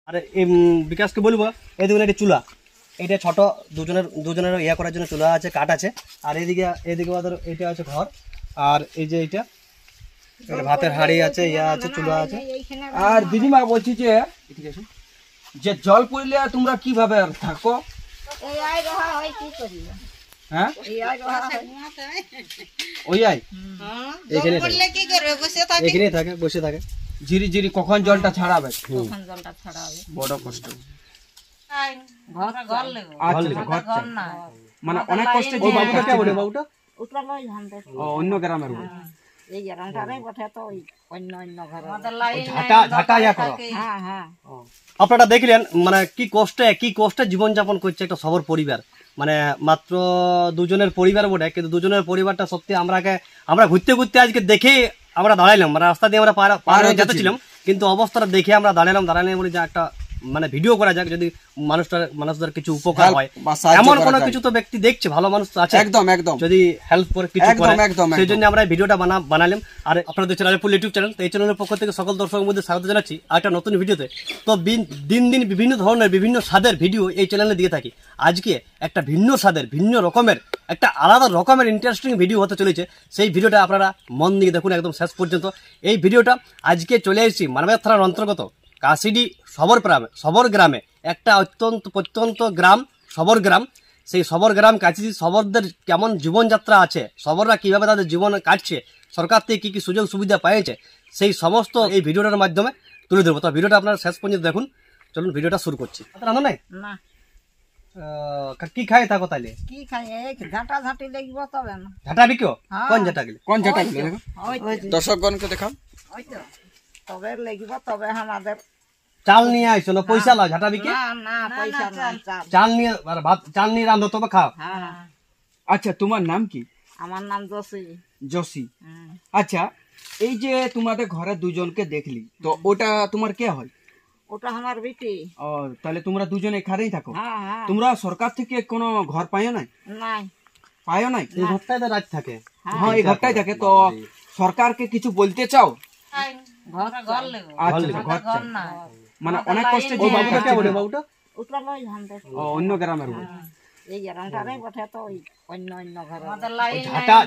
আরে বিকাশকে বলবো এই দেখুন একটা চুলা, এটা ছোট দুজনের ইয়া করার জন্য চুলা আছে, কাঠ আছে। আর এদিকে এটা আছে ঘর, আর এই যে এটা ভাতের হাঁড়ি আছে, ইয়া আছে, চুলা আছে। আর দিদিমা বলছি যে যে জল পড়লে তোমরা কিভাবে থাকো? হ্যাঁ ওই এখানে থাকে, বসে থাকে ঝিরি ঝিরি। কখন জলটা ছাড়াবে? বড় কষ্ট। মানে অনেক কষ্টে বাবুটা অন্য গ্রামের আপনারা দেখলেন মানে কি কষ্টে জীবনযাপন করছে একটা সবর পরিবার। মানে মাত্র দুজনের পরিবার বটে, কিন্তু দুজনের পরিবারটা সত্যি আমরা ঘুরতে ঘুরতে আজকে দেখে আমরা দাঁড়াইলাম, মানে রাস্তা দিয়ে আমরা পার হয়ে যেতেছিলাম, কিন্তু অবস্থাটা দেখে আমরা দাঁড়াইলাম বলে যে একটা মানে ভিডিও করা যাক, যদি মানুষদের কিছু উপকার হয়। এমন কোন কিছু তো ব্যক্তি দেখছে, ভালো মানুষ আছে একদম যদি হেল্প করে কিছু করে, সেই জন্য আমরা এই ভিডিওটা বানালাম। আর আপনাদের চ্যানেল ইউটিউব চ্যানেল, এই চ্যানেলের পক্ষ থেকে সকল দর্শকের মধ্যে স্বাগত জানাচ্ছি একটা নতুন ভিডিওতে। তো দিন বিভিন্ন ধরনের বিভিন্ন স্বাদের ভিডিও এই চ্যানেলে দিয়ে থাকি। আজকে একটা ভিন্ন স্বাদের, ভিন্ন রকমের, একটা আলাদা রকমের ইন্টারেস্টিং ভিডিও হতে চলেছে। সেই ভিডিওটা আপনারা মন দিয়ে দেখুন একদম শেষ পর্যন্ত। এই ভিডিওটা আজকে চলে এসেছি মানবাজার থানার অন্তর্গত কাশিডি সবর গ্রামে, একটা প্রত্যন্ত গ্রাম সবর গ্রাম। সেই সবর গ্রাম কাশিডি সবরদের কেমন জীবনযাত্রা আছে, সবররা কিভাবে তাদের জীবন কাটছে, সরকার থেকে কি কি সুযোগ সুবিধা পেয়েছে, সেই সমস্ত এই ভিডিওটার মাধ্যমে তুলে ধরবো। তো ভিডিওটা আপনারা শেষ পর্যন্ত দেখুন। চলুন ভিডিওটা শুরু করছি। রান্না নাই কি খাই থাকো তাইলে? কি খাই ঝাঁটা ঝাঁটি লাগব তবে না। ঝাঁটা বিকো? কোন ঝাঁটা গেলে? কোন ঝাঁটা গেলে দেখো দর্শকগণকে দেখাও। ওই তো তবে লাগব, তবে আমাদের চাল নিয়ে আইছো না পয়সা লাও ঝাঁটা বিকে? না পয়সা না, চাল নিয়ে ভাত চাল নিয়ে রান্ধো তবে খাও। হ্যাঁ। আচ্ছা তোমার নাম কি? আমার নাম জসি। আচ্ছা এই যে তোমাদের ঘরে দুজনকে দেখলি, তো ওটা তোমার কে হয়? ওটা আমার বেটি। ও তাহলে তোমরা দুজনে এখানেই থাকো? হ্যাঁ। তোমরা সরকার থেকে কোনো ঘর পাইও নাই? পাইও নাই? এই ঘরটাই তো রাত থাকে। হ্যাঁ এই ঘরটাই থাকে। তো সরকারকে কিছু বলতে চাও? মানে অনেক কষ্টে বাবুটা অন্য গ্রামের এই গ্রামটারে বটে, তো অন্য ঘর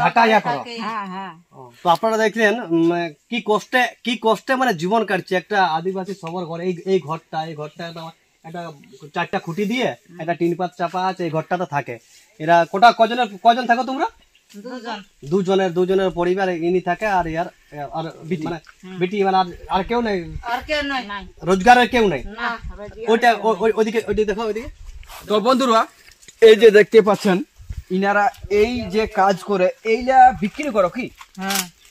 ঝাঁটা ইয়া করো। তো আপনারা দেখলেন কি কষ্টে মানে জীবন কাটছে একটা আদিবাসী সবর ঘর। এই ঘরটা একটা 4টা খুঁটি দিয়ে একটা টিন পাত চাপা আছে, এই ঘরটাতে থাকে। এরা কজন থাকো তোমরা? দুজনের পরিবার ইনি থাকে। আর ইয়ার আর মানে বেটি মানে আর কেউ নেই, রোজগারের কেউ নেই। ওইদিকে দেখো ওইদিকে। তো বন্ধুরা এই যে দেখতে পাচ্ছেন ইনারা এই যে কাজ করে এইটা বিক্রি করো কি?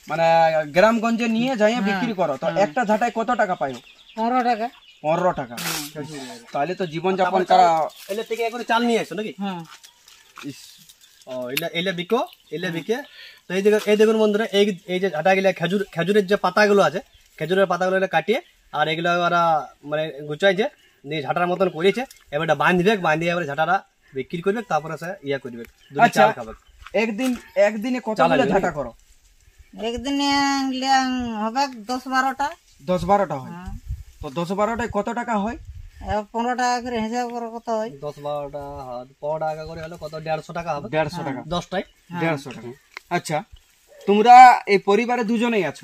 মানে গ্রামগঞ্জে নিয়ে যাই বিক্রি করো। তো একটা ঝাঁটায় কত টাকা পাইও? 15 টাকা। তাহলে তো জীবনযাপন করা। এলে থেকে এখন চাল নিয়ে আসো নাকি? এলে বিকে। তো এই দেখুন বন্ধুরা, এই যে ঝাঁটা গেলে খেজুরের যে পাতাগুলো আছে, খেজুরের পাতাগুলো কাটিয়ে আর এগুলো ওরা মানে গুছাইছে নিয়ে ঝাঁটার মতন করেছে। এবার বাঁধিয়ে এবার ঝাঁটাটা বিক্রি করবে, তারপরে সে ইয়া করবে। চাল খাবে। একদিনে কতগুলো ঝাঁটা করো? একদিনে হবে 10-12টা। 10-12টা হয়। তো 10-12টায় কত টাকা হয়? 15 টাকা করে হিসাব করে কত হয়? 10-12টা 15 টাকা করে হলে কত? 150 টাকা হবে। 150 টাকা 10টায় 150 টাকা। আচ্ছা তোমরা এই পরিবারে দুজনেই আছো?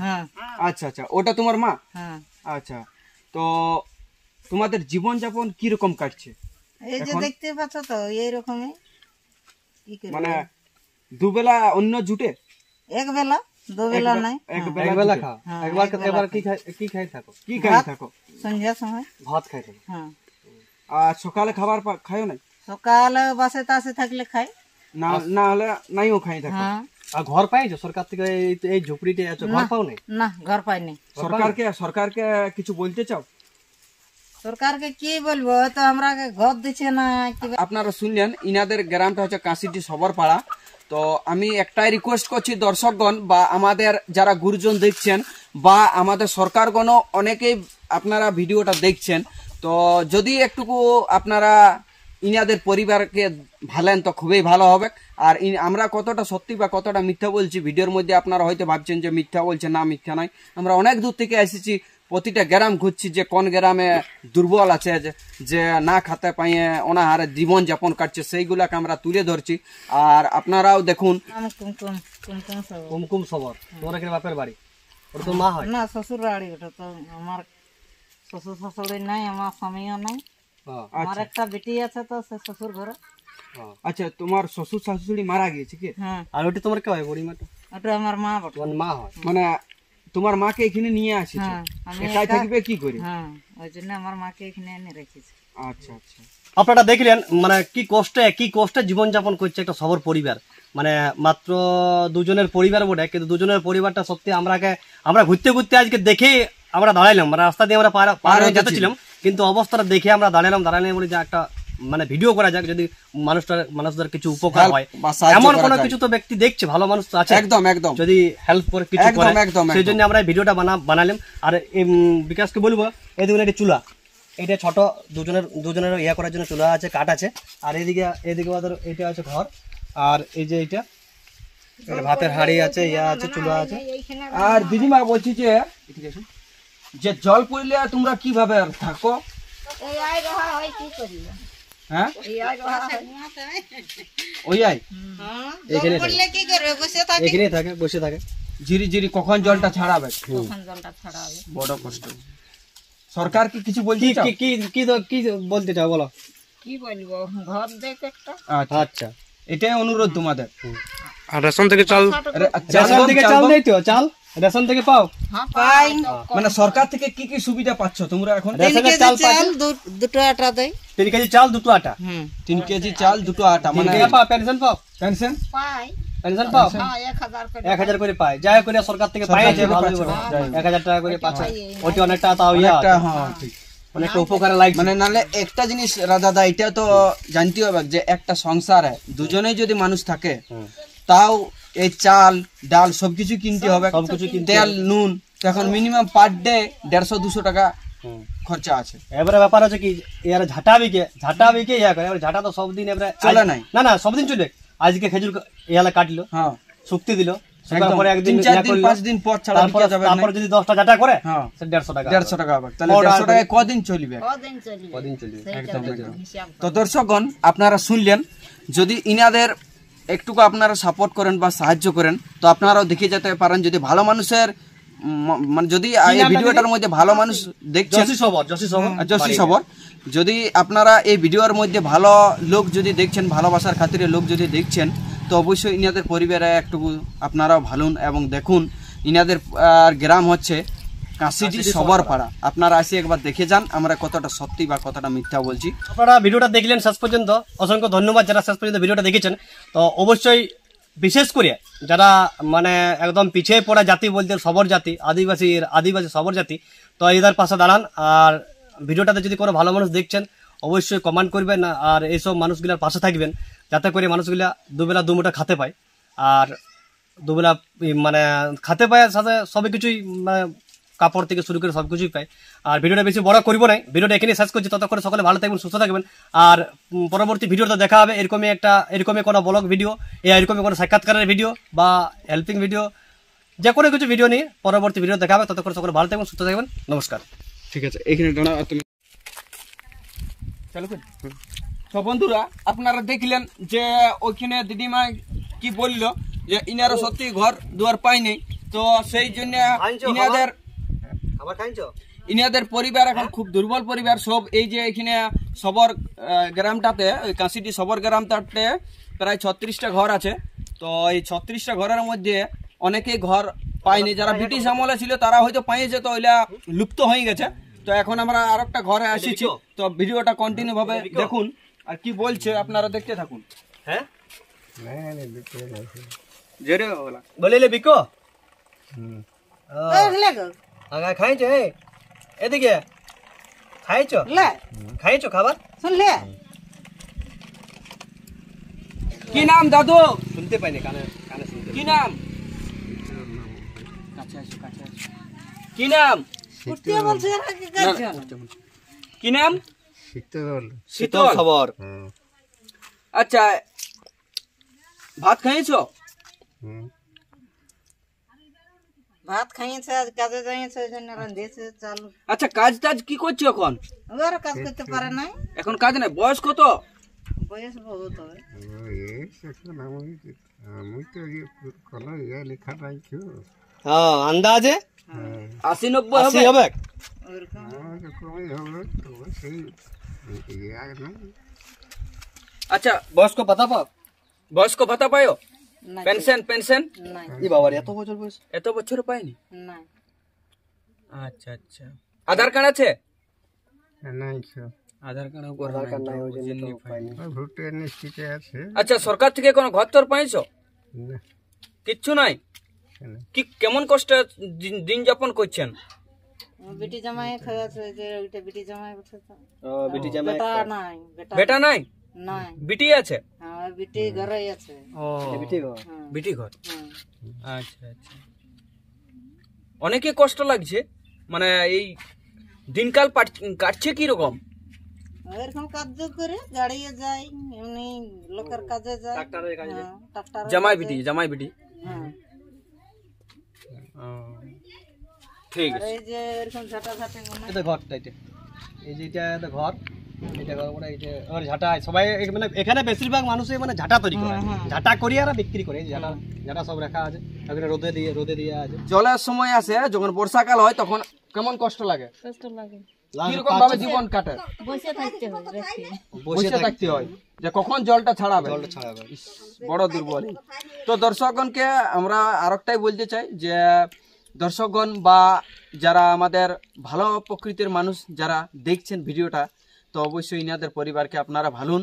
আচ্ছা ওটা তোমার মা? আচ্ছা তো তোমাদের জীবনযাপন কিরকম কাটছে? এই যে দেখতে পাচ্ছ তো এইরকমই। মানে দুবেলা অন্য জুটে? একবেলা, দুবেলা নাই। একবেলা খাও। এবার কি খাই থাকো? সন্ধ্যার সময় ভাত খাই থাকো। আর সকালে খাবার খাইও নাই? সকালে বাসে তাসে থাকলে খাই, না হলে নাইও খাই থাকো। আর ঘর পাইছো সরকার থেকে? এই ঝুপড়িতে আছো, ঘর পাও নাই? না ঘর পাইনি। সরকারকে কিছু বলতে চাও? সরকারকে কি বলবো, তো আমরা ঘর দিচ্ছে না। আপনারা শুনলেন ইনাদের গ্রামটা হচ্ছে কাশিডি সবরপাড়া। তো আমি একটাই রিকোয়েস্ট করছি দর্শকগণ বা আমাদের যারা গুরুজন দেখছেন বা আমাদের সরকারগণও অনেকেই আপনারা ভিডিওটা দেখছেন, তো যদি একটুকু আপনারা ইনাদের পরিবারকে ভালেন তো খুবই ভালো হবে। আর আমরা কতটা সত্যি বা কতটা মিথ্যা বলছি ভিডিওর মধ্যে আপনারা হয়তো ভাবছেন যে মিথ্যা বলছে, না মিথ্যা নয়। আমরা অনেক দূর থেকে এসেছি প্রতিটা গ্রাম ঘুরছি যে কোন গ্রামে দুর্বল আছে, যে না খেতে পাইয়ে অনাহারে জীবন যাপন কাটছে, সেইগুলাকে আমরা তুলে ধরছি। আর আপনারাও দেখুন। আমি কুমকুম কুমকুম সব কুমকুম সবর তোমার এখানে বাপের বাড়ি, ওটা তো মা হয়। না শ্বশুর বাড়ি, ওটা তো আমার শ্বশুর শাশুড়ি নাই, আমার স্বামীও নাই। হ্যাঁ, আমার একটা বেটি আছে, তো সে শ্বশুর ঘরে। হ্যাঁ। আচ্ছা, তোমার শ্বশুর শাশুড়ি মারা গিয়েছে কি? হ্যাঁ, আর ওটা তোমার কে হয় বুড়িমাটা? ওটা আমার মা বটে। তোমার মা হয়। মানে তোমার মাকে এখানে নিয়ে আসিছে, হ্যাঁ, আমি একাই থাকবে কি করে? হ্যাঁ, ওই জন্য আমার মাকে এখানে এনে রেখেছি। আচ্ছা আচ্ছা। আপনারা দেখলেন মানে কি কষ্টে জীবনযাপন করছে একটা সবর পরিবার। মানে মাত্র দুজনের পরিবার বটে, কিন্তু দুজনের পরিবারটা সত্যি আমরা ঘুরতে ঘুরতে আজকে দেখে আমরা দাঁড়াইলাম, মানে রাস্তা দিয়ে আমরা পার হয়ে যেতেছিলাম, কিন্তু অবস্থাটা দেখে আমরা দাঁড়াইলাম বলে যে একটা মানে ভিডিও করা যাক, যদি মানুষদের কিছু উপকার হয়। এমন কোনো কিছু তো ব্যক্তি দেখছে, ভালো মানুষ তো আছে, একদম একদম, যদি হেল্প করে কিছু করে, একদম সেই জন্য আমরা ভিডিওটা বানালাম। আর বিকাশকে বলবো, এই দেখুন একটা চুলা, এটা ছোট দুজনের ইয়া করার জন্য চুলা আছে, কাঠ আছে। আর এদিকে ওদের এটা আছে ঘর, আর এই যে এটা ভাতের হাঁড়ি আছে, ইয়া আছে, চুলা আছে। আর দিদিমা বলছি যে জল পড়লে তোমরা কিভাবে থাকো? হ্যাঁ, ওই আই এখানে থাকে, বসে থাকে, ঝিরি ঝিরি কখন জলটা ছাড়াবে, বড় কষ্ট। সরকার কি কিছু বলছে? কি বলতে চাও বলো? কি বলবো, ঘর দেখ একটা। আচ্ছা, এটাই অনুরোধ তোমাদের। আর রেশন থেকে চাল নেই তো? চাল রেশন থেকে পাও? পাই। মানে সরকার থেকে কি কি সুবিধা পাচ্ছ তোমরা এখন? 3 কেজি চাল, 2 আটা দেয়। 3 কেজি চাল, 2 আটা। 3 কেজি চাল, 2 আটা। মানে পেনশন পাও? পেনশন পাই। পেনশন পাও? 1000 করে পায়, যাই করে সরকার থেকে পাই, 1000 টাকা করে পাচ্ছে, ওটি অনেকটা তাও ইয়া। হ্যাঁ, ঠিক, অনেকটা উপকারে লাগছে। মানে নালে একটা জিনিস দাদা, এটা তো জানতে হবে যে একটা সংসারে দুজনেই যদি মানুষ থাকে, তাও এই চাল ডাল সবকিছু কিনতে হবে, তেল নুন, তো এখন মিনিমাম পার ডে 150-200 টাকা খরচা আছে। এবারে ব্যাপার হচ্ছে কি, এর ঝাঁটা বিকে ইয়া করে, ঝাঁটা তো সবদিন এবারে চলে নাই। না সবদিন চলে। আজকে খেজুর ইয়ালা কাটলো, হ্যাঁ, শুক্তি দিল, একদম পরে একদিন 3-4 দিন 5 দিন পর ছাড়া বিকা যাবে না। তারপর যদি 10টা ঝাঁটা করে, হ্যাঁ, সে 150 টাকা। 150 টাকা হবে, তাহলে 150 টাকায় কদিন চলবে? কদিন চলবে। একদম। তো দর্শকগণ, আপনারা শুনলেন, যদি ইনাদের একটুকু আপনারা সাপোর্ট করেন বা সাহায্য করেন, তো আপনারাও দেখে যেতে পারেন। যদি ভালো মানুষের মানে যদি এই ভিডিওটার মধ্যে ভালো মানুষ দেখছেন, যশী সবর, যদি আপনারা এই ভিডিওর মধ্যে ভালো লোক যদি দেখছেন, ভালোবাসার খাতিরে লোক যদি দেখছেন, তো অবশ্যই ইনাদের পরিবারে একটু আপনারাও ভালুন এবং দেখুন। ইনাদের গ্রাম হচ্ছে কাশিটি সবর পাড়া। আপনারা আসি একবার দেখে যান আমরা কতটা সত্যি বা কতটা মিথ্যা বলছি। আপনারা ভিডিওটা দেখলেন শেষ পর্যন্ত, অসংখ্য ধন্যবাদ যারা শেষ পর্যন্ত ভিডিওটা দেখেছেন। তো অবশ্যই বিশেষ করে যারা মানে একদম পিছিয়ে পড়া জাতি বলতে সবর জাতি, আদিবাসী সবর জাতি, তো এদের পাশে দাঁড়ান। আর ভিডিওটাতে যদি কোনো ভালো মানুষ দেখছেন, অবশ্যই কমেন্ট করবেন, আর এইসব মানুষগুলোর পাশে থাকবেন, যাতে করে মানুষগুলা দুবেলা দুমুঠো খেতে পায়। আর দুবেলা মানে খেতে পায়, সাথে সব কিছুই মানে কাপড় থেকে শুরু করে সব কিছুই পায়। আর ভিডিওটা বেশি বড় করবো না, ভিডিওটা এখানে শেষ করছি। ততক্ষণ সকলে ভালো থাকবেন, সুস্থ থাকবেন। আর পরবর্তী ভিডিওতে দেখা হবে এরকমই কোনো ব্লগ ভিডিও, এরকমই কোনো সাক্ষাৎকারের ভিডিও বা হেল্পিং ভিডিও, যে কোনো কিছু ভিডিও নিয়ে পরবর্তী ভিডিও দেখা হবে। ততক্ষণ সকলে ভালো থাকবেন, সুস্থ থাকবেন। নমস্কার। ঠিক আছে, এখানে দাঁড়াও তুমি। চলো। তো বন্ধুরা, আপনারা দেখলেন যে ওইখানে দিদিমা কি বললো, যে ইনারা সত্যি ঘর দুয়ার পায়নি, তো সেই জন্য ইনাদের পরিবার এখন খুব দুর্বল পরিবার সব। এই যে এখানে সবর গ্রামটাতে, ওই কাশিটি সবর গ্রামটাতে প্রায় 36টা ঘর আছে। তো এই 36টা ঘরের মধ্যে অনেকেই ঘর পায়নি, যারা ব্রিটিশ আমলে ছিল তারা হয়তো পাইছে, তো ওইটা লুপ্ত হয়ে গেছে। তো এখন আমরা আর একটা ঘরে আসিছি, তো ভিডিওটা কন্টিনিউ ভাবে দেখুন আর কি বলছে আপনারা দেখতে থাকুন। হ্যাঁ, বলে বিকো খাইছো? এদিকে খাইছো খাবার? শুনলে কি নাম দাদু? শুনতে পাইনি, কানে শুনতে। কি নাম? কি নাম? কি নাম? শীতল খবর। আচ্ছা, ভাত খাইছো? ভাত খাইয়েছে, আজ কাজে যাইয়েছে, ওই জন্য রাঁধিয়েছে চাল। আচ্ছা, কাজ টাজ কি করছো এখন? ওরা কাজ করতে পারে নাই, এখন কাজ নাই, বয়স কত? বয়স বহুত হবে। হ্যাঁ, আন্দাজে 80-90 80 হবে। হবে। ওরকম আচ্ছা, বয়স্ক ভাতা পাও? বয়স্ক ভাতা পাও? নাই, পেনশন পেনশন নাই, ই বাবা রে, এত বছর বয়স? এত বছর পাইনি? নাই। আচ্ছা আচ্ছা, আধার কার্ড আছে? নাই আধার কার্ড আধার কার্ড নাই, ওই জন্য তো পাইনি। ভোটের নিশ্চিতে আছে আচ্ছা, সরকার থেকে কোনো ঘর তোর পাইছো? না, কিচ্ছু নাই। কেন? কি কেমন কষ্টে দিন যাপন করছেন? বিটি জামাই খাওয়াছে, যে ওইটা বিটি জামাই বসে তো। বিটি জামাই বেটা নাই, বেটা বেটা নাই, নাই। বিটি আছে? হ্যাঁ, ওই বিটি ঘরে আছে। ও, বিটি গো। হ্যাঁ, বিটি ঘর। হ্যাঁ। আচ্ছা আচ্ছা, অনেকে কষ্ট লাগছে, মানে এই দিনকাল কাটছে কি রকম? এরকম কাজ করে দাঁড়িয়ে যায়, এমনি লোকের কাজে যায়। ডাক্তারের কাজে হ্যাঁ, ডাক্তারের জামাই কাজে। বিটি, জামাই বিটি। হ্যাঁ। ও, ঠিক আর আছে। এই যে এরকম ঝাঁটাঝাঁটি মনে এটা ঘরটা, এটা এই যে এটা ঘর, এটা ঘর মানে এই যে আর ঝাঁটা সবাই মানে এখানে বেশিরভাগ মানুষই মানে ঝাঁটা তৈরি করে, ঝাঁটা করি আর বিক্রি করে। এই যে ঝাঁটা ঝাঁটা সব রাখা আছে, এখানে রোদে দিয়ে আছে। জলের সময় আসে, যখন বর্ষাকাল হয় তখন কেমন কষ্ট লাগে? কষ্ট লাগে, কিরকম ভাবে জীবন কাটে? বসে থাকতে হয় বেশি। বসে থাকতে হয় যে কখন জলটা ছাড়াবে। জলটা ছাড়াবে। বড় দুর্বল। তো দর্শকগণকে আমরা আরেকটাই বলতে চাই যে দর্শকগণ বা যারা আমাদের ভালো প্রকৃতির মানুষ যারা দেখছেন ভিডিওটা, তো অবশ্যই ইনাদের পরিবারকে আপনারা ভালুন।